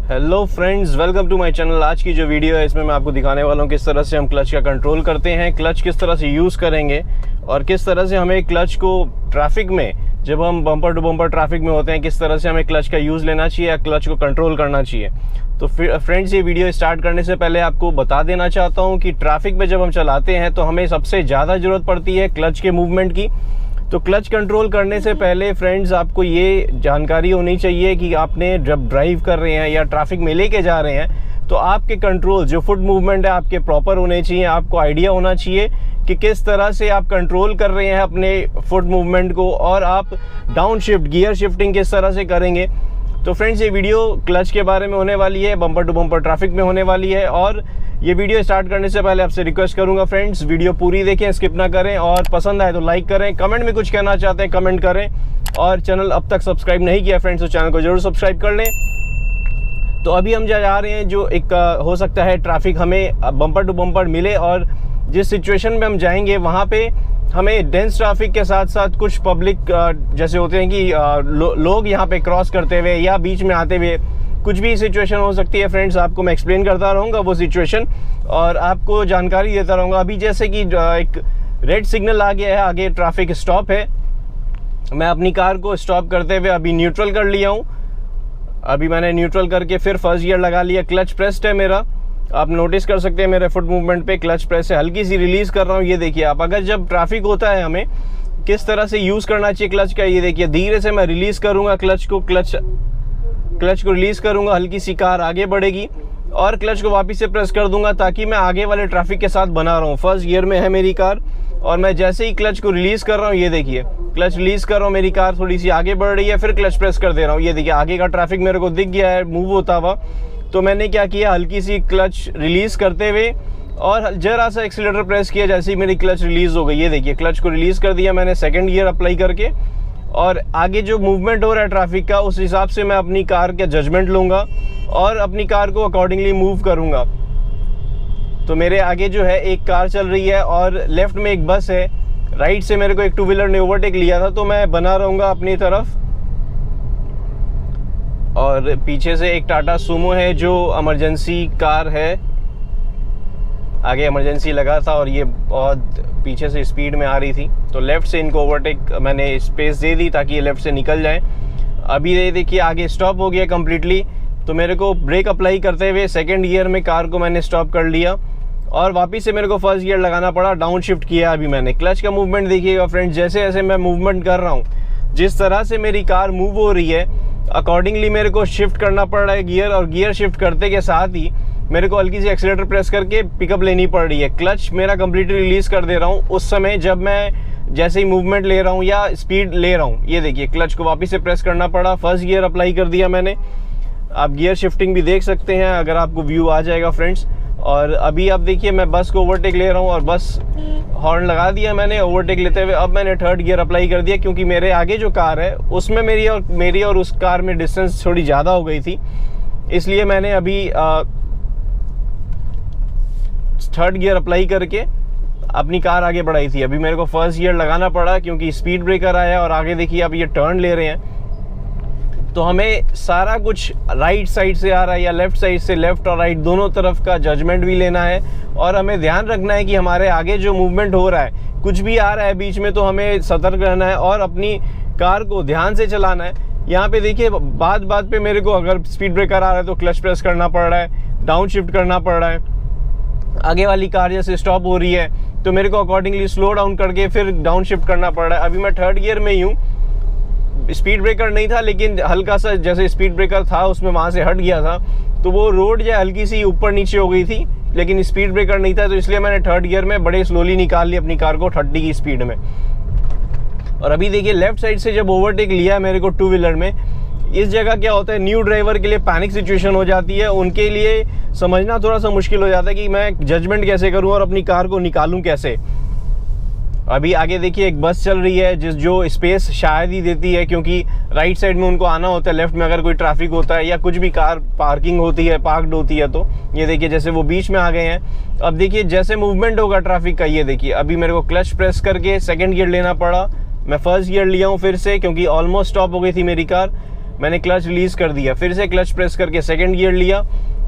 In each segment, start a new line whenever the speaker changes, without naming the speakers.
Hello friends, welcome to my channel. आज की जो वीडियो है इसमें मैं आपको दिखाने वाला हूँ किस तरह से हम क्लच का कंट्रोल करते हैं, क्लच किस तरह से यूज़ करेंगे और किस तरह से हमें क्लच को ट्रैफिक में, जब हम बम्पर टू बम्पर ट्रैफिक में होते हैं, किस तरह से हमें क्लच का यूज़ लेना चाहिए या क्लच को कंट्रोल करना चाहिए। तो फ्रेंड्स, ये वीडियो स्टार्ट करने से पहले आपको बता देना चाहता हूँ कि ट्रैफिक में जब हम चलाते हैं तो हमें सबसे ज़्यादा ज़रूरत पड़ती है क्लच के मूवमेंट की। तो क्लच कंट्रोल करने से पहले फ्रेंड्स आपको ये जानकारी होनी चाहिए कि आपने जब ड्राइव कर रहे हैं या ट्रैफिक में लेके जा रहे हैं तो आपके कंट्रोल, जो फुट मूवमेंट है, आपके प्रॉपर होने चाहिए। आपको आइडिया होना चाहिए कि किस तरह से आप कंट्रोल कर रहे हैं अपने फुट मूवमेंट को और आप डाउन शिफ्ट, गियर शिफ्टिंग किस तरह से करेंगे। तो फ्रेंड्स, ये वीडियो क्लच के बारे में होने वाली है, बम्पर टू बम्पर ट्रैफिक में होने वाली है। और ये वीडियो स्टार्ट करने से पहले आपसे रिक्वेस्ट करूंगा फ्रेंड्स, वीडियो पूरी देखें, स्किप ना करें और पसंद आए तो लाइक करें। कमेंट में कुछ कहना चाहते हैं कमेंट करें और चैनल अब तक सब्सक्राइब नहीं किया फ्रेंड्स तो चैनल को जरूर सब्सक्राइब कर लें। तो अभी हम जा रहे हैं, जो एक हो सकता है ट्रैफिक हमें बम्पर टू बम्पर मिले और जिस सिचुएशन में हम जाएंगे वहाँ पे हमें डेंस ट्रैफिक के साथ साथ कुछ पब्लिक जैसे होते हैं कि लोग यहाँ पे क्रॉस करते हुए या बीच में आते हुए, कुछ भी सिचुएशन हो सकती है फ्रेंड्स। आपको मैं एक्सप्लेन करता रहूँगा वो सिचुएशन और आपको जानकारी देता रहूँगा। अभी जैसे कि एक रेड सिग्नल आ गया है, आगे ट्रैफिक स्टॉप है, मैं अपनी कार को स्टॉप करते हुए अभी न्यूट्रल कर लिया हूँ। अभी मैंने न्यूट्रल करके फिर फर्स्ट गियर लगा लिया, क्लच प्रेस्ड है मेरा। आप नोटिस कर सकते हैं मेरे फुट मूवमेंट पे क्लच प्रेस है, हल्की सी रिलीज़ कर रहा हूँ। ये देखिए आप, अगर जब ट्रैफिक होता है हमें किस तरह से यूज़ करना चाहिए क्लच का, ये देखिए धीरे से मैं रिलीज़ करूँगा क्लच को रिलीज़ करूँगा, हल्की सी कार आगे बढ़ेगी और क्लच को वापस से प्रेस कर दूंगा ताकि मैं आगे वाले ट्रैफिक के साथ बना रहा हूँ। फर्स्ट गियर में है मेरी कार और मैं जैसे ही क्लच को रिलीज़ कर रहा हूँ, ये देखिए क्लच रिलीज़ कर रहा हूँ, मेरी कार थोड़ी सी आगे बढ़ रही है, फिर क्लच प्रेस कर दे रहा हूँ। ये देखिए आगे का ट्रैफिक मेरे को दिख गया है मूव होता हुआ। तो मैंने क्या किया, हल्की सी क्लच रिलीज़ करते हुए और जरा सा एक्सीलरेटर प्रेस किया, जैसे ही मेरी क्लच रिलीज़ हो गई। ये देखिए क्लच को रिलीज़ कर दिया मैंने सेकंड गियर अप्लाई करके और आगे जो मूवमेंट हो रहा है ट्रैफिक का, उस हिसाब से मैं अपनी कार का जजमेंट लूँगा और अपनी कार को अकॉर्डिंगली मूव करूँगा। तो मेरे आगे जो है एक कार चल रही है और लेफ्ट में एक बस है, राइट से मेरे को एक टू व्हीलर ने ओवरटेक लिया था, तो मैं बना रहूँगा अपनी तरफ। और पीछे से एक टाटा सूमो है जो इमरजेंसी कार है, आगे इमरजेंसी लगा था और ये बहुत पीछे से स्पीड में आ रही थी, तो लेफ़्ट से इनको ओवरटेक मैंने स्पेस दे दी ताकि ये लेफ़्ट से निकल जाए। अभी ये देखिए आगे स्टॉप हो गया कम्प्लीटली, तो मेरे को ब्रेक अप्लाई करते हुए सेकंड गियर में कार को मैंने स्टॉप कर लिया और वापस से मेरे को फर्स्ट गियर लगाना पड़ा, डाउन शिफ्ट किया। अभी मैंने क्लच का मूवमेंट देखिएगा फ्रेंड्स, जैसे जैसे मैं मूवमेंट कर रहा हूँ, जिस तरह से मेरी कार मूव हो रही है अकॉर्डिंगली मेरे को शिफ्ट करना पड़ रहा है गियर, और गियर शिफ्ट करते के साथ ही मेरे को हल्की सी एक्सीलरेटर प्रेस करके पिकअप लेनी पड़ रही है। क्लच मेरा कंप्लीटली रिलीज़ कर दे रहा हूँ उस समय जब मैं जैसे ही मूवमेंट ले रहा हूँ या स्पीड ले रहा हूँ। ये देखिए क्लच को वापस से प्रेस करना पड़ा, फर्स्ट गियर अप्लाई कर दिया मैंने। आप गियर शिफ्टिंग भी देख सकते हैं अगर आपको व्यू आ जाएगा फ्रेंड्स। और अभी आप देखिए मैं बस को ओवरटेक ले रहा हूँ और बस हॉर्न लगा दिया मैंने ओवरटेक लेते हुए। अब मैंने थर्ड गियर अप्लाई कर दिया क्योंकि मेरे आगे जो कार है उसमें मेरी और उस कार में डिस्टेंस थोड़ी ज़्यादा हो गई थी, इसलिए मैंने अभी थर्ड गियर अप्लाई करके अपनी कार आगे बढ़ाई थी। अभी मेरे को फर्स्ट गियर लगाना पड़ा क्योंकि स्पीड ब्रेकर आया और आगे देखिए अब ये टर्न ले रहे हैं, तो हमें सारा कुछ राइट साइड से आ रहा है या लेफ्ट साइड से, लेफ्ट और राइट दोनों तरफ का जजमेंट भी लेना है और हमें ध्यान रखना है कि हमारे आगे जो मूवमेंट हो रहा है, कुछ भी आ रहा है बीच में, तो हमें सतर्क रहना है और अपनी कार को ध्यान से चलाना है। यहाँ पे देखिए बात पे मेरे को अगर स्पीड ब्रेकर आ रहा है तो क्लच प्रेस करना पड़ रहा है, डाउन शिफ्ट करना पड़ रहा है। आगे वाली कार जैसे स्टॉप हो रही है तो मेरे को अकॉर्डिंगली स्लो डाउन करके फिर डाउन शिफ्ट करना पड़ रहा है। अभी मैं थर्ड गियर में ही हूँ, स्पीड ब्रेकर नहीं था लेकिन हल्का सा जैसे स्पीड ब्रेकर था उसमें वहाँ से हट गया था, तो वो रोड जो हल्की सी ऊपर नीचे हो गई थी लेकिन स्पीड ब्रेकर नहीं था, तो इसलिए मैंने थर्ड गियर में बड़े स्लोली निकाल ली अपनी कार को 30 की स्पीड में। और अभी देखिए लेफ्ट साइड से जब ओवरटेक लिया मेरे को टू व्हीलर में, इस जगह क्या होता है, न्यू ड्राइवर के लिए पैनिक सिचुएशन हो जाती है, उनके लिए समझना थोड़ा सा मुश्किल हो जाता है कि मैं जजमेंट कैसे करूं और अपनी कार को निकालूं कैसे। अभी आगे देखिए एक बस चल रही है जो स्पेस शायद ही देती है क्योंकि राइट साइड में उनको आना होता है, लेफ्ट में अगर कोई ट्रैफिक होता है या कुछ भी कार पार्किंग होती है, पार्कड होती है, तो ये देखिए जैसे वो बीच में आ गए हैं। अब देखिए जैसे मूवमेंट होगा ट्रैफिक का, ये देखिए अभी मेरे को क्लच प्रेस करके सेकेंड गियर लेना पड़ा, मैं फर्स्ट गियर लिया हूँ फिर से क्योंकि ऑलमोस्ट स्टॉप हो गई थी मेरी कार। मैंने क्लच रिलीज़ कर दिया, फिर से क्लच प्रेस करके सेकंड गियर लिया,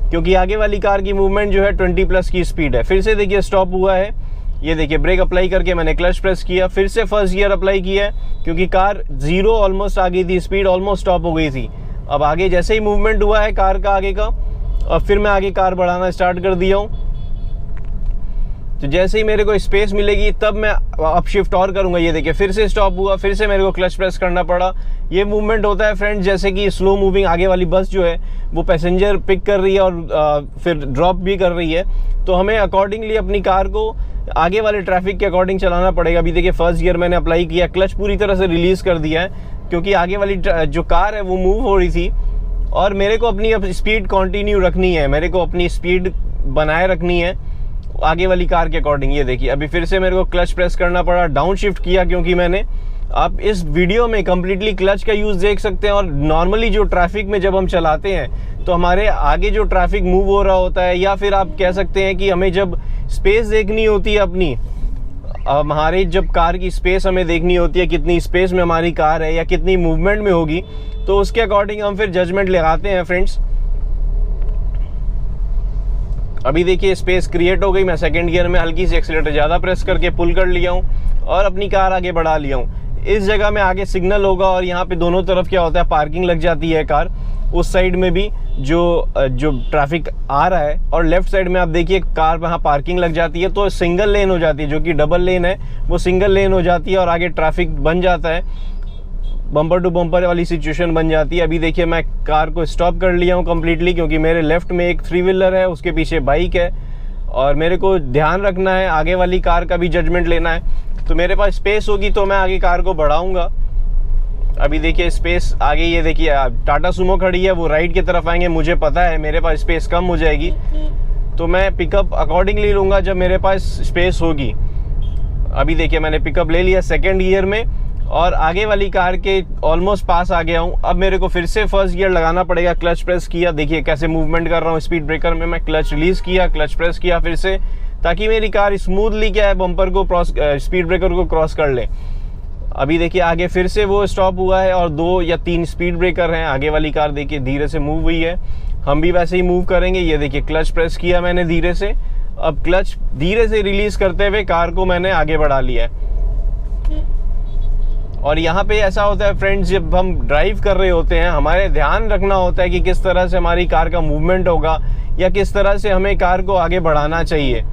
क्योंकि आगे वाली कार की मूवमेंट जो है 20+ की स्पीड है। फिर से देखिए स्टॉप हुआ है, ये देखिए ब्रेक अप्लाई करके मैंने क्लच प्रेस किया, फिर से फर्स्ट गियर अप्लाई किया है, क्योंकि कार 0 ऑलमोस्ट आ गई थी, स्पीड ऑलमोस्ट स्टॉप हो गई थी। अब आगे जैसे ही मूवमेंट हुआ है कार का आगे का, और फिर मैं आगे कार बढ़ाना स्टार्ट कर दिया हूँ। तो जैसे ही मेरे को स्पेस मिलेगी तब मैं अप शिफ्ट और करूँगा। ये देखिए फिर से स्टॉप हुआ, फिर से मेरे को क्लच प्रेस करना पड़ा। ये मूवमेंट होता है फ्रेंड्स, जैसे कि स्लो मूविंग आगे वाली बस जो है वो पैसेंजर पिक कर रही है और फिर ड्रॉप भी कर रही है, तो हमें अकॉर्डिंगली अपनी कार को आगे वाले ट्रैफिक के अकॉर्डिंग चलाना पड़ेगा। अभी देखिए फर्स्ट गियर मैंने अप्लाई किया, क्लच पूरी तरह से रिलीज़ कर दिया है, क्योंकि आगे वाली जो कार है वो मूव हो रही थी और मेरे को अपनी अब स्पीड कंटिन्यू रखनी है, मेरे को अपनी स्पीड बनाए रखनी है आगे वाली कार के अकॉर्डिंग। ये देखिए अभी फिर से मेरे को क्लच प्रेस करना पड़ा, डाउन शिफ्ट किया, क्योंकि मैंने, आप इस वीडियो में कम्प्लीटली क्लच का यूज़ देख सकते हैं। और नॉर्मली जो ट्रैफिक में जब हम चलाते हैं तो हमारे आगे जो ट्रैफिक मूव हो रहा होता है, या फिर आप कह सकते हैं कि हमें जब स्पेस देखनी होती है अपनी, हमारी जब कार की स्पेस हमें देखनी होती है, कितनी स्पेस में हमारी कार है या कितनी मूवमेंट में होगी, तो उसके अकॉर्डिंग हम फिर जजमेंट लगाते हैं फ्रेंड्स। अभी देखिए स्पेस क्रिएट हो गई, मैं सेकंड गियर में हल्की सी एक्सीलरेटर ज़्यादा प्रेस करके पुल कर लिया हूँ और अपनी कार आगे बढ़ा लिया हूँ। इस जगह में आगे सिग्नल होगा और यहाँ पे दोनों तरफ क्या होता है, पार्किंग लग जाती है कार। उस साइड में भी जो ट्रैफिक आ रहा है, और लेफ्ट साइड में आप देखिए कार वहाँ पार्किंग लग जाती है, तो सिंगल लेन हो जाती है, जो कि डबल लेन है वो सिंगल लेन हो जाती है और आगे ट्रैफिक बन जाता है, बम्पर टू बम्पर वाली सिचुएशन बन जाती है। अभी देखिए मैं कार को स्टॉप कर लिया हूँ कम्प्लीटली, क्योंकि मेरे लेफ्ट में एक 3 व्हीलर है, उसके पीछे बाइक है और मेरे को ध्यान रखना है, आगे वाली कार का भी जजमेंट लेना है। तो मेरे पास स्पेस होगी तो मैं आगे कार को बढ़ाऊँगा। अभी देखिए स्पेस आगे, ये देखिए टाटा सुमो खड़ी है, वो राइट की तरफ आएंगे, मुझे पता है मेरे पास स्पेस कम हो जाएगी, तो मैं पिकअप अकॉर्डिंगली लूँगा जब मेरे पास स्पेस होगी। अभी देखिए मैंने पिकअप ले लिया सेकेंड गियर में और आगे वाली कार के ऑलमोस्ट पास आ गया हूँ। अब मेरे को फिर से फर्स्ट गियर लगाना पड़ेगा, क्लच प्रेस किया, देखिए कैसे मूवमेंट कर रहा हूँ स्पीड ब्रेकर में, मैं क्लच रिलीज़ किया, क्लच प्रेस किया फिर से, ताकि मेरी कार स्मूथली क्या है बम्पर को स्पीड ब्रेकर को क्रॉस कर ले। अभी देखिए आगे फिर से वो स्टॉप हुआ है और 2 या 3 स्पीड ब्रेकर हैं। आगे वाली कार देखिए धीरे से मूव हुई है, हम भी वैसे ही मूव करेंगे। ये देखिए क्लच प्रेस किया मैंने धीरे से, अब क्लच धीरे से रिलीज़ करते हुए कार को मैंने आगे बढ़ा लिया है। और यहाँ पे ऐसा होता है फ्रेंड्स, जब हम ड्राइव कर रहे होते हैं हमारे ध्यान रखना होता है कि किस तरह से हमारी कार का मूवमेंट होगा या किस तरह से हमें कार को आगे बढ़ाना चाहिए।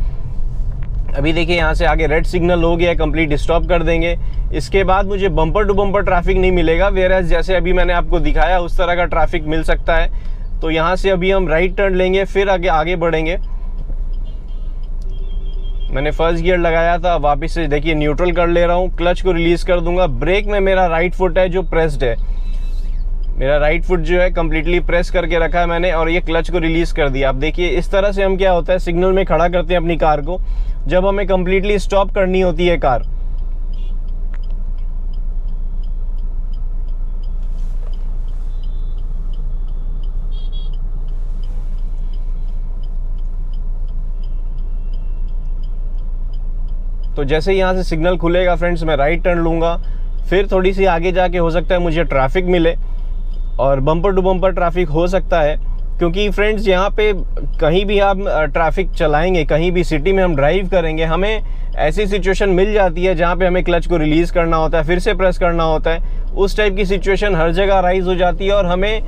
अभी देखिए यहाँ से आगे रेड सिग्नल हो गया, कंप्लीट स्टॉप कर देंगे। इसके बाद मुझे बम्पर टू बम्पर ट्रैफिक नहीं मिलेगा, वेयरएज जैसे अभी मैंने आपको दिखाया उस तरह का ट्रैफिक मिल सकता है। तो यहाँ से अभी हम राइट टर्न लेंगे, फिर आगे बढ़ेंगे। मैंने फर्स्ट गियर लगाया था, वापस से देखिए न्यूट्रल कर ले रहा हूँ, क्लच को रिलीज़ कर दूंगा। ब्रेक में मेरा राइट फुट है जो प्रेस्ड है, मेरा राइट फुट जो है कम्प्लीटली प्रेस करके रखा है मैंने, और ये क्लच को रिलीज़ कर दिया। आप देखिए इस तरह से हम क्या होता है सिग्नल में खड़ा करते हैं अपनी कार को, जब हमें कम्प्लीटली स्टॉप करनी होती है कार। तो जैसे ही यहाँ से सिग्नल खुलेगा फ्रेंड्स, मैं राइट टर्न लूँगा, फिर थोड़ी सी आगे जाके हो सकता है मुझे ट्रैफिक मिले और बम्पर टू बम्पर ट्रैफिक हो सकता है, क्योंकि फ्रेंड्स यहाँ पे कहीं भी आप ट्रैफिक चलाएंगे, कहीं भी सिटी में हम ड्राइव करेंगे, हमें ऐसी सिचुएशन मिल जाती है जहाँ पे हमें क्लच को रिलीज़ करना होता है, फिर से प्रेस करना होता है। उस टाइप की सिचुएशन हर जगह राइज हो जाती है और हमें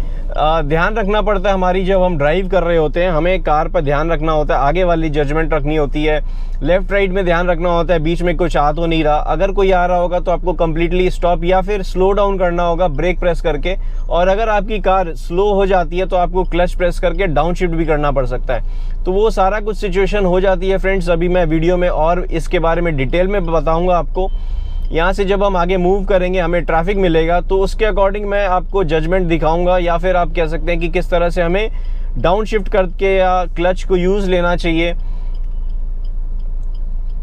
ध्यान रखना पड़ता है हमारी, जब हम ड्राइव कर रहे होते हैं हमें कार पर ध्यान रखना होता है, आगे वाली जजमेंट रखनी होती है, लेफ्ट राइट में ध्यान रखना होता है, बीच में कुछ आ तो नहीं रहा। अगर कोई आ रहा होगा तो आपको कम्प्लीटली स्टॉप या फिर स्लो डाउन करना होगा ब्रेक प्रेस करके, और अगर आपकी कार स्लो हो जाती है तो आपको क्लच प्रेस करके डाउन शिफ्ट भी करना पड़ सकता है। तो वो सारा कुछ सिचुएशन हो जाती है फ्रेंड्स। अभी मैं वीडियो में और इसके बारे में डिटेल में बताऊँगा आपको। यहाँ से जब हम आगे मूव करेंगे हमें ट्रैफिक मिलेगा, तो उसके अकॉर्डिंग मैं आपको जजमेंट दिखाऊंगा, या फिर आप कह सकते हैं कि किस तरह से हमें डाउन शिफ्ट करके या क्लच को यूज़ लेना चाहिए।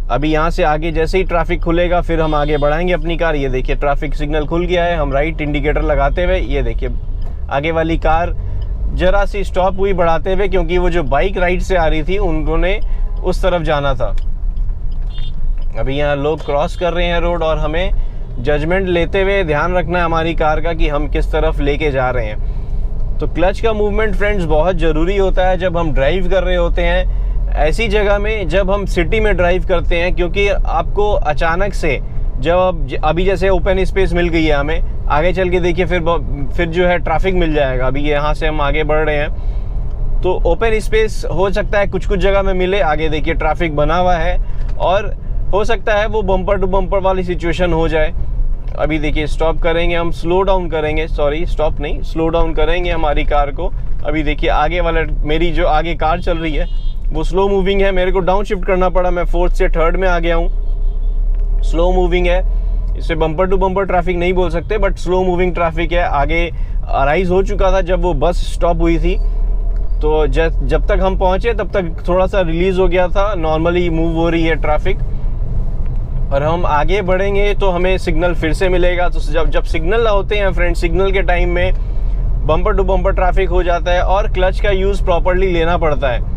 अभी यहाँ से आगे जैसे ही ट्रैफिक खुलेगा फिर हम आगे बढ़ाएंगे अपनी कार। ये देखिए ट्रैफिक सिग्नल खुल गया है, हम राइट इंडिकेटर लगाते हुए, ये देखिए आगे वाली कार जरा सी स्टॉप हुई बढ़ाते हुए, क्योंकि वो जो बाइक राइट से आ रही थी उन्होंने उस तरफ जाना था। अभी यहाँ लोग क्रॉस कर रहे हैं रोड और हमें जजमेंट लेते हुए ध्यान रखना है हमारी कार का कि हम किस तरफ लेके जा रहे हैं। तो क्लच का मूवमेंट फ्रेंड्स बहुत ज़रूरी होता है जब हम ड्राइव कर रहे होते हैं ऐसी जगह में, जब हम सिटी में ड्राइव करते हैं, क्योंकि आपको अचानक से जब अभी जैसे ओपन स्पेस मिल गई है हमें, आगे चल के देखिए फिर जो है ट्रैफिक मिल जाएगा। अभी यहाँ से हम आगे बढ़ रहे हैं तो ओपन स्पेस हो सकता है कुछ जगह में मिले, आगे देखिए ट्रैफिक बना हुआ है और हो सकता है वो बम्पर टू बम्पर वाली सिचुएशन हो जाए। अभी देखिए स्टॉप करेंगे हम, स्लो डाउन करेंगे, सॉरी स्टॉप नहीं, स्लो डाउन करेंगे हमारी कार को। अभी देखिए आगे वाला, मेरी जो आगे कार चल रही है वो स्लो मूविंग है, मेरे को डाउन शिफ्ट करना पड़ा, मैं 4th से 3rd में आ गया हूँ। स्लो मूविंग है, इसे बम्पर टू बम्पर ट्रैफिक नहीं बोल सकते बट स्लो मूविंग ट्रैफिक है। आगे अराइज हो चुका था जब वो बस स्टॉप हुई थी, तो जब तक हम पहुँचे तब तक थोड़ा सा रिलीज़ हो गया था, नॉर्मली मूव हो रही है ट्रैफिक। और हम आगे बढ़ेंगे तो हमें सिग्नल फिर से मिलेगा। तो जब सिग्नल होते हैं फ्रेंड, सिग्नल के टाइम में बम्पर टू बम्पर ट्रैफिक हो जाता है और क्लच का यूज़ प्रॉपर्ली लेना पड़ता है।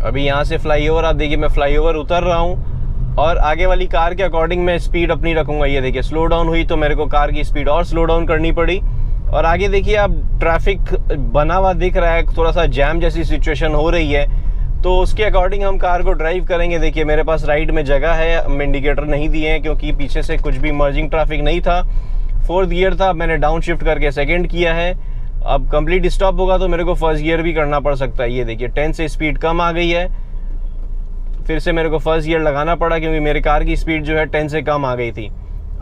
अभी यहाँ से फ्लाईओवर, आप देखिए मैं फ्लाईओवर उतर रहा हूँ और आगे वाली कार के अकॉर्डिंग मैं स्पीड अपनी रखूँगा। ये देखिए स्लो डाउन हुई तो मेरे को कार की स्पीड और स्लो डाउन करनी पड़ी। और आगे देखिए अब ट्रैफिक बना हुआ दिख रहा है, थोड़ा सा जैम जैसी सिचुएशन हो रही है, तो उसके अकॉर्डिंग हम कार को ड्राइव करेंगे। देखिए मेरे पास राइट में जगह है, हम इंडिकेटर नहीं दिए हैं क्योंकि पीछे से कुछ भी मर्जिंग ट्रैफिक नहीं था। 4th गियर था, मैंने डाउन शिफ्ट करके 2nd किया है। अब कंप्लीट स्टॉप होगा तो मेरे को 1st गियर भी करना पड़ सकता है। ये देखिए 10 से स्पीड कम आ गई है, फिर से मेरे को 1st गियर लगाना पड़ा क्योंकि मेरी कार की स्पीड जो है 10 से कम आ गई थी।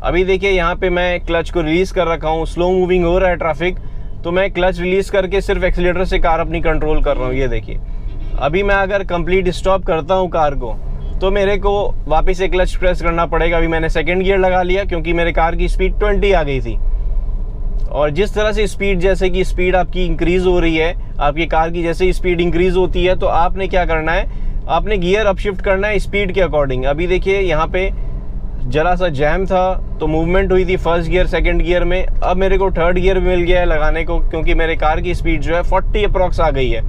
अभी देखिए यहाँ पे मैं क्लच को रिलीज़ कर रखा हूँ, स्लो मूविंग हो रहा है ट्रैफिक, तो मैं क्लच रिलीज़ करके सिर्फ एक्सीलेटर से कार अपनी कंट्रोल कर रहा हूँ। ये देखिए अभी मैं अगर कंप्लीट स्टॉप करता हूँ कार को तो मेरे को वापस से क्लच प्रेस करना पड़ेगा। अभी मैंने 2nd गियर लगा लिया क्योंकि मेरे कार की स्पीड 20 आ गई थी। और जिस तरह से स्पीड, जैसे कि स्पीड आपकी इंक्रीज़ हो रही है, आपकी कार की जैसे स्पीड इंक्रीज़ होती है तो आपने क्या करना है, आपने गियर अपशिफ्ट करना है स्पीड के अकॉर्डिंग। अभी देखिए यहाँ पे जरा सा जैम था तो मूवमेंट हुई थी 1st गियर 2nd गियर में, अब मेरे को 3rd गियर मिल गया है लगाने को क्योंकि मेरे कार की स्पीड जो है 40 अप्रॉक्स आ गई है।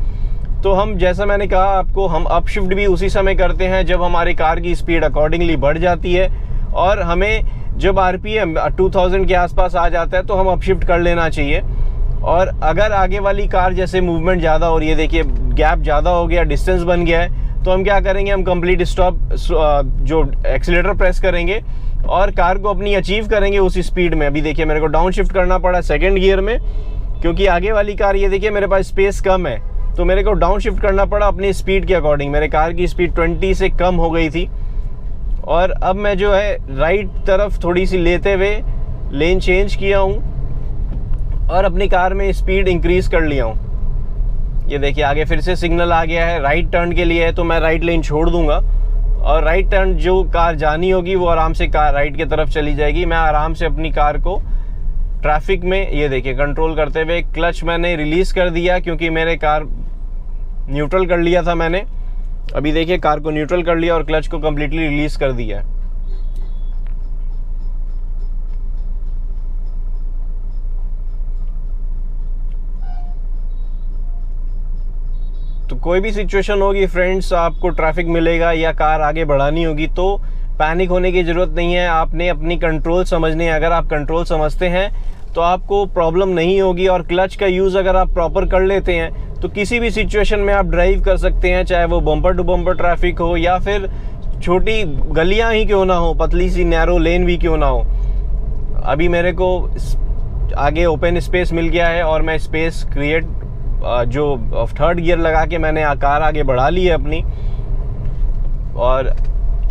तो हम, जैसा मैंने कहा आपको, हम अपशिफ्ट भी उसी समय करते हैं जब हमारी कार की स्पीड अकॉर्डिंगली बढ़ जाती है और हमें जब RPM 2000 के आसपास आ जाता है तो हम अपशिफ्ट कर लेना चाहिए। और अगर आगे वाली कार जैसे मूवमेंट ज़्यादा हो रही है, देखिए गैप ज़्यादा हो गया, डिस्टेंस बन गया है, तो हम क्या करेंगे, हम कंप्लीट स्टॉप जो एक्सीलेटर प्रेस करेंगे और कार को अपनी अचीव करेंगे उसी स्पीड में। अभी देखिए मेरे को डाउन शिफ्ट करना पड़ा 2nd गियर में क्योंकि आगे वाली कार, ये देखिए मेरे पास स्पेस कम है तो मेरे को डाउन शिफ्ट करना पड़ा अपनी स्पीड के अकॉर्डिंग। मेरे कार की स्पीड 20 से कम हो गई थी और अब मैं जो है राइट तरफ थोड़ी सी लेते हुए लेन चेंज किया हूँ और अपनी कार में स्पीड इंक्रीज़ कर लिया हूँ। ये देखिए आगे फिर से सिग्नल आ गया है राइट टर्न के लिए है, तो मैं राइट लेन छोड़ दूंगा और राइट टर्न जो कार जानी होगी वो आराम से कार राइट की तरफ चली जाएगी। मैं आराम से अपनी कार को ट्रैफिक में, ये देखिए कंट्रोल करते हुए, क्लच मैंने रिलीज़ कर दिया क्योंकि मेरे कार न्यूट्रल कर लिया था मैंने। अभी देखिए कार को न्यूट्रल कर लिया और क्लच को कम्प्लीटली रिलीज़ कर दिया। तो कोई भी सिचुएशन होगी फ्रेंड्स, आपको ट्रैफिक मिलेगा या कार आगे बढ़ानी होगी तो पैनिक होने की ज़रूरत नहीं है। आपने अपनी कंट्रोल समझनी है। अगर आप कंट्रोल समझते हैं तो आपको प्रॉब्लम नहीं होगी और क्लच का यूज़ अगर आप प्रॉपर कर लेते हैं तो किसी भी सिचुएशन में आप ड्राइव कर सकते हैं, चाहे वो बम्पर टू बम्पर ट्रैफिक हो या फिर छोटी गलियां ही क्यों ना हो, पतली सी नैरो लेन भी क्यों ना हो। अभी मेरे को आगे ओपन स्पेस मिल गया है और मैं स्पेस क्रिएट, जो 3rd गियर लगा के मैंने कार आगे बढ़ा ली है अपनी, और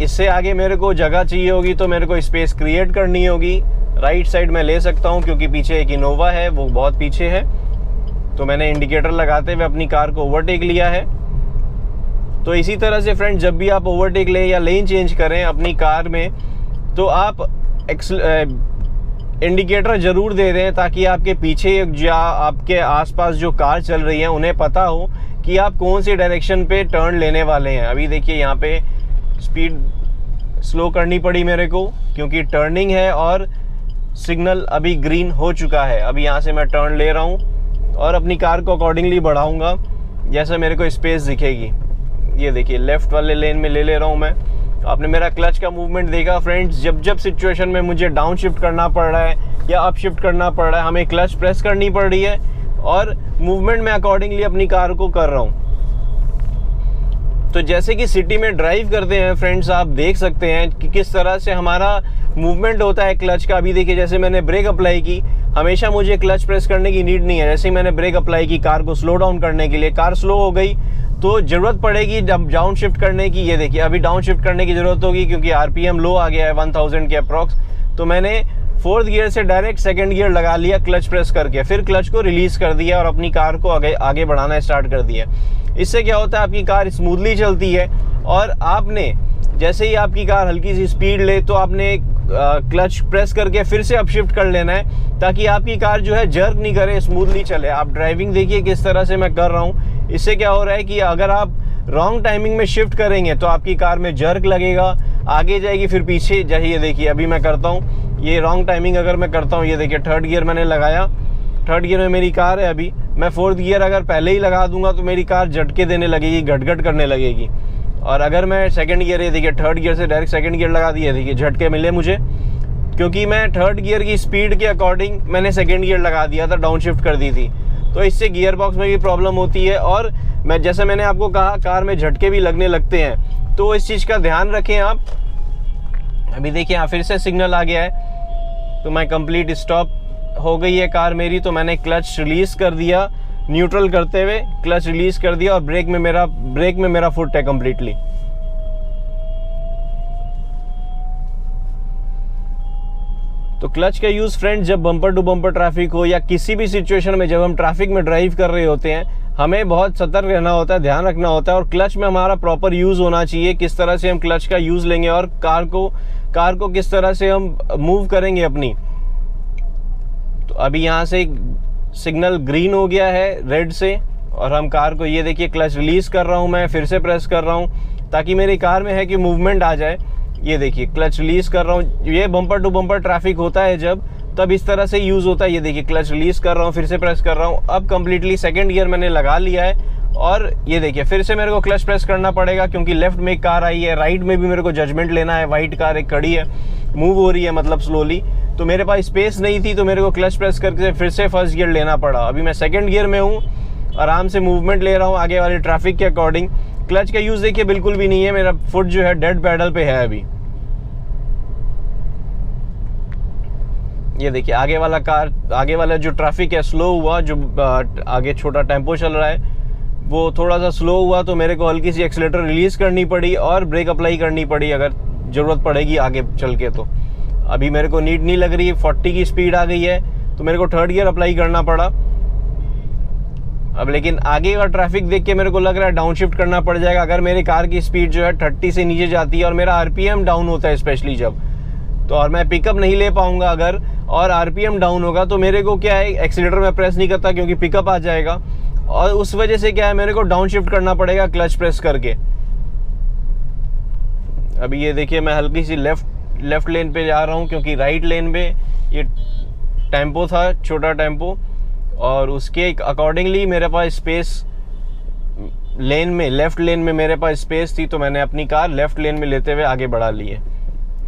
इससे आगे मेरे को जगह चाहिए होगी तो मेरे को स्पेस क्रिएट करनी होगी। राइट साइड में ले सकता हूँ क्योंकि पीछे एक इनोवा है, वो बहुत पीछे है, तो मैंने इंडिकेटर लगाते हुए अपनी कार को ओवरटेक लिया है। तो इसी तरह से फ्रेंड, जब भी आप ओवरटेक लें या लेन चेंज करें अपनी कार में तो आप इंडिकेटर ज़रूर दे दें ताकि आपके पीछे या आपके आसपास जो कार चल रही है उन्हें पता हो कि आप कौन सी डायरेक्शन पे टर्न लेने वाले हैं। अभी देखिए यहाँ पे स्पीड स्लो करनी पड़ी मेरे को क्योंकि टर्निंग है और सिग्नल अभी ग्रीन हो चुका है। अभी यहाँ से मैं टर्न ले रहा हूँ और अपनी कार को अकॉर्डिंगली बढ़ाऊँगा जैसे मेरे को स्पेस दिखेगी। ये देखिए लेफ़्ट वाले लेन में ले रहा हूँ मैं। आपने मेरा क्लच का मूवमेंट देखा फ्रेंड्स, जब सिचुएशन में मुझे डाउन शिफ्ट करना पड़ रहा है या अप शिफ्ट करना पड़ रहा है, हमें क्लच प्रेस करनी पड़ रही है और मूवमेंट में अकॉर्डिंगली अपनी कार को कर रहा हूँ। तो जैसे कि सिटी में ड्राइव करते हैं फ्रेंड्स, आप देख सकते हैं कि किस तरह से हमारा मूवमेंट होता है क्लच का। अभी देखिए जैसे मैंने ब्रेक अप्लाई की, हमेशा मुझे क्लच प्रेस करने की नीड नहीं है। जैसे ही मैंने ब्रेक अप्लाई की कार को स्लो डाउन करने के लिए, कार स्लो हो गई तो ज़रूरत पड़ेगी जब डाउन शिफ्ट करने की। ये देखिए अभी डाउन शिफ्ट करने की ज़रूरत होगी क्योंकि आरपीएम लो आ गया है 1000 के अप्रॉक्स। तो मैंने 4th गियर से डायरेक्ट 2nd गियर लगा लिया क्लच प्रेस करके, फिर क्लच को रिलीज़ कर दिया और अपनी कार को आगे बढ़ाना स्टार्ट कर दिया। इससे क्या होता है, आपकी कार स्मूथली चलती है और आपने जैसे ही आपकी कार हल्की सी स्पीड ले तो आपने क्लच प्रेस करके फिर से अपशिफ्ट कर लेना है ताकि आपकी कार जो है जर्क नहीं करे, स्मूथली चले। आप ड्राइविंग देखिए किस तरह से मैं कर रहा हूँ। इससे क्या हो रहा है कि अगर आप रॉन्ग टाइमिंग में शिफ्ट करेंगे तो आपकी कार में जर्क लगेगा, आगे जाएगी फिर पीछे जाइए। ये देखिए अभी मैं करता हूँ ये रॉन्ग टाइमिंग अगर मैं करता हूँ। ये देखिए 3rd गियर मैंने लगाया, 3rd गियर में मेरी कार है। अभी मैं 4th गियर अगर पहले ही लगा दूंगा तो मेरी कार झटके देने लगेगी, गट करने लगेगी। और अगर मैं 2nd गियर, ये देखिए 3rd गियर से डायरेक्ट 2nd गियर लगा दिया, देखिए झटके मिले मुझे क्योंकि मैं 3rd गियर की स्पीड के अकॉर्डिंग मैंने 2nd गियर लगा दिया था, डाउन शिफ्ट कर दी थी। तो इससे गियर बॉक्स में भी प्रॉब्लम होती है और जैसे मैंने आपको कहा कार में झटके भी लगने लगते हैं, तो इस चीज़ का ध्यान रखें आप। अभी देखिए यहाँ फिर से सिग्नल आ गया है तो मैं कंप्लीट स्टॉप हो गई है कार मेरी। तो मैंने क्लच रिलीज़ कर दिया, न्यूट्रल करते हुए क्लच रिलीज़ कर दिया और ब्रेक में मेरा फुट है कम्प्लीटली। तो क्लच का यूज़ फ्रेंड जब बम्पर टू बम्पर ट्रैफिक हो या किसी भी सिचुएशन में जब हम ट्रैफिक में ड्राइव कर रहे होते हैं, हमें बहुत सतर्क रहना होता है, ध्यान रखना होता है और क्लच में हमारा प्रॉपर यूज़ होना चाहिए। किस तरह से हम क्लच का यूज़ लेंगे और कार को किस तरह से हम मूव करेंगे अपनी। तो अभी यहाँ से सिग्नल ग्रीन हो गया है रेड से और हम कार को, ये देखिए क्लच रिलीज़ कर रहा हूँ मैं, फिर से प्रेस कर रहा हूँ ताकि मेरी कार में है कि मूवमेंट आ जाए। ये देखिए क्लच रिलीज़ कर रहा हूँ। ये बम्पर टू बम्पर ट्रैफिक होता है जब, तब इस तरह से यूज़ होता है। ये देखिए क्लच रिलीज़ कर रहा हूँ, फिर से प्रेस कर रहा हूँ। अब कम्प्लीटली 2nd गियर मैंने लगा लिया है और ये देखिए फिर से मेरे को क्लच प्रेस करना पड़ेगा क्योंकि लेफ्ट में एक कार आई है, राइट में भी मेरे को जजमेंट लेना है। वाइट कार एक खड़ी है, मूव हो रही है मतलब स्लोली, तो मेरे पास स्पेस नहीं थी तो मेरे को क्लच प्रेस करके फिर से 1st गियर लेना पड़ा। अभी मैं 2nd गियर में हूँ, आराम से मूवमेंट ले रहा हूँ आगे वाले ट्रैफिक के अकॉर्डिंग। क्लच का यूज़ देखिए बिल्कुल भी नहीं है, मेरा फुट जो है डेड पैडल पे है अभी। ये देखिए आगे वाला जो ट्रैफिक है स्लो हुआ, जो आगे छोटा टेम्पो चल रहा है वो थोड़ा सा स्लो हुआ तो मेरे को हल्की सी एक्सीलेटर रिलीज़ करनी पड़ी और ब्रेक अप्लाई करनी पड़ी अगर ज़रूरत पड़ेगी आगे चल के। तो अभी मेरे को नीड नहीं लग रही, 40 की स्पीड आ गई है तो मेरे को 3rd गियर अप्लाई करना पड़ा। अब लेकिन आगे का ट्रैफिक देख के मेरे को लग रहा है डाउन शिफ्ट करना पड़ जाएगा अगर मेरी कार की स्पीड जो है 30 से नीचे जाती है और मेरा आरपीएम डाउन होता है स्पेशली जब, तो और मैं पिकअप नहीं ले पाऊंगा अगर, और आरपीएम डाउन होगा तो मेरे को क्या है, एक्सीलेटर में प्रेस नहीं करता क्योंकि पिकअप आ जाएगा और उस वजह से क्या है मेरे को डाउन शिफ्ट करना पड़ेगा क्लच प्रेस करके। अभी ये देखिए मैं हल्की सी लेफ्ट लेन पे जा रहा हूँ क्योंकि राइट लेन में ये टेम्पो था, छोटा टेम्पो, और उसके अकॉर्डिंगली मेरे पास स्पेस लेफ्ट लेन में मेरे पास स्पेस थी तो मैंने अपनी कार लेफ्ट लेन में लेते हुए आगे बढ़ा ली है।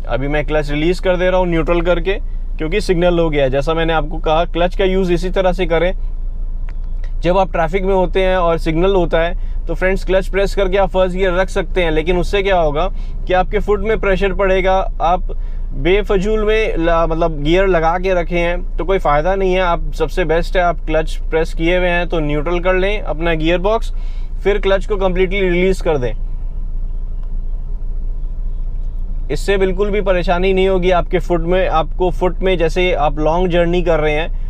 अभी मैं क्लच रिलीज़ कर दे रहा हूँ न्यूट्रल करके क्योंकि सिग्नल हो गया है। जैसा मैंने आपको कहा क्लच का यूज़ इसी तरह से करें जब आप ट्रैफिक में होते हैं और सिग्नल होता है तो फ्रेंड्स क्लच प्रेस करके आप 1st गियर रख सकते हैं, लेकिन उससे क्या होगा कि आपके फुट में प्रेशर पड़ेगा। आप बेफजूल में मतलब गियर लगा के रखे हैं तो कोई फ़ायदा नहीं है। आप सबसे बेस्ट है आप क्लच प्रेस किए हुए हैं तो न्यूट्रल कर लें अपना गियर बॉक्स, फिर क्लच को कम्प्लीटली रिलीज़ कर दें। इससे बिल्कुल भी परेशानी नहीं होगी आपके फुट में जैसे आप लॉन्ग जर्नी कर रहे हैं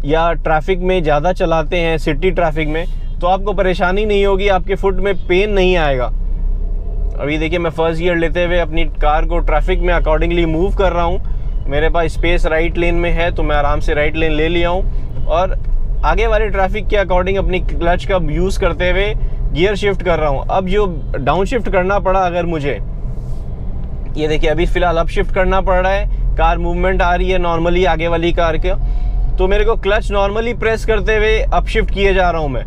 या ट्रैफिक में ज़्यादा चलाते हैं सिटी ट्रैफिक में तो आपको परेशानी नहीं होगी, आपके फुट में पेन नहीं आएगा। अभी देखिए मैं 1st गियर लेते हुए अपनी कार को ट्रैफिक में अकॉर्डिंगली मूव कर रहा हूँ। मेरे पास स्पेस राइट लेन में है तो मैं आराम से राइट लेन ले लिया हूँ और आगे वाले ट्रैफिक के अकॉर्डिंग अपनी क्लच का यूज़ करते हुए गियर शिफ्ट कर रहा हूँ। अब जो डाउन शिफ्ट करना पड़ा अगर मुझे, ये देखिए अभी फ़िलहाल अप शिफ्ट करना पड़ रहा है कार मूवमेंट आ रही है नॉर्मली आगे वाली कार के, तो मेरे को क्लच नॉर्मली प्रेस करते हुए अपशिफ्ट किए जा रहा हूं मैं।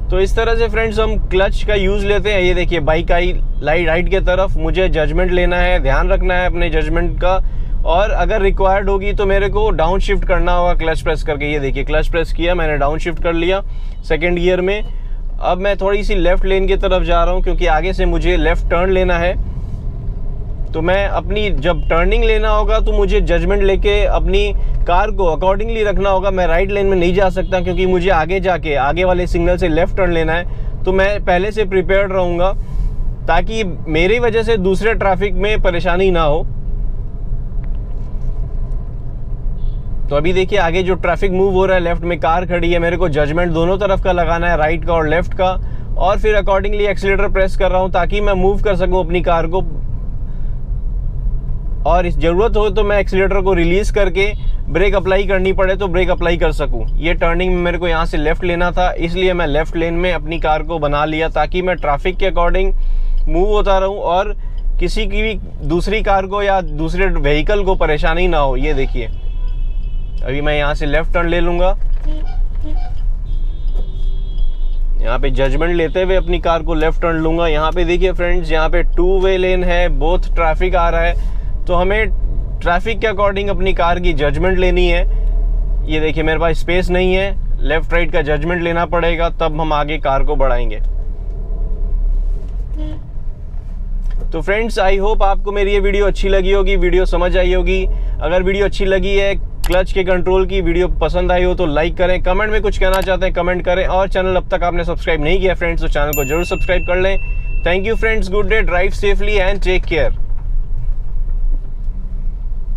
तो इस तरह से फ्रेंड्स हम क्लच का यूज लेते हैं। ये देखिए बाइक आई राइट की तरफ, मुझे जजमेंट लेना है, ध्यान रखना है अपने जजमेंट का, और अगर रिक्वायर्ड होगी तो मेरे को डाउन शिफ्ट करना होगा क्लच प्रेस करके। ये देखिए क्लच प्रेस किया मैंने, डाउन शिफ्ट कर लिया सेकंड गियर में। अब मैं थोड़ी सी लेफ्ट लेन की तरफ जा रहा हूँ क्योंकि आगे से मुझे लेफ्ट टर्न लेना है। तो मैं अपनी जब टर्निंग लेना होगा तो मुझे जजमेंट लेके अपनी कार को अकॉर्डिंगली रखना होगा। मैं राइट लेन में नहीं जा सकता क्योंकि मुझे आगे जाके आगे वाले सिग्नल से लेफ्ट टर्न लेना है। तो मैं पहले से प्रिपेयर्ड रहूँगा ताकि मेरी वजह से दूसरे ट्रैफिक में परेशानी ना हो। तो अभी देखिए आगे जो ट्रैफिक मूव हो रहा है, लेफ्ट में कार खड़ी है, मेरे को जजमेंट दोनों तरफ का लगाना है, राइट का और लेफ्ट का, और फिर अकॉर्डिंगली एक्सीलेटर प्रेस कर रहा हूं ताकि मैं मूव कर सकूं अपनी कार को। और इस जरूरत हो तो मैं एक्सीलेटर को रिलीज करके ब्रेक अप्लाई करनी पड़े तो ब्रेक अप्लाई कर सकूं। ये टर्निंग में मेरे को यहाँ से लेफ्ट लेना था, इसलिए मैं लेफ्ट लेन में अपनी कार को बना लिया ताकि मैं ट्रैफिक के अकॉर्डिंग मूव होता रहूं और किसी की भी दूसरी कार को या दूसरे व्हीकल को परेशानी ना हो। ये देखिए अभी मैं यहाँ से लेफ्ट टर्न ले लूंगा, यहाँ पे जजमेंट लेते हुए अपनी कार को लेफ्ट टर्न लूंगा। यहाँ पे देखिए फ्रेंड्स, यहाँ पे 2 वे लेन है, बोथ ट्रैफिक आ रहा है, तो हमें ट्रैफिक के अकॉर्डिंग अपनी कार की जजमेंट लेनी है। ये देखिए मेरे पास स्पेस नहीं है, लेफ्ट राइट का जजमेंट लेना पड़ेगा तब हम आगे कार को बढ़ाएंगे। तो फ्रेंड्स आई होप आपको मेरी ये वीडियो अच्छी लगी होगी, वीडियो समझ आई होगी। अगर वीडियो अच्छी लगी है, क्लच के कंट्रोल की वीडियो पसंद आई हो तो लाइक करें, कमेंट में कुछ कहना चाहते हैं कमेंट करें, और चैनल अब तक आपने सब्सक्राइब नहीं किया फ्रेंड्स तो चैनल को जरूर सब्सक्राइब कर लें। Thank you friends, good day, drive safely and take care.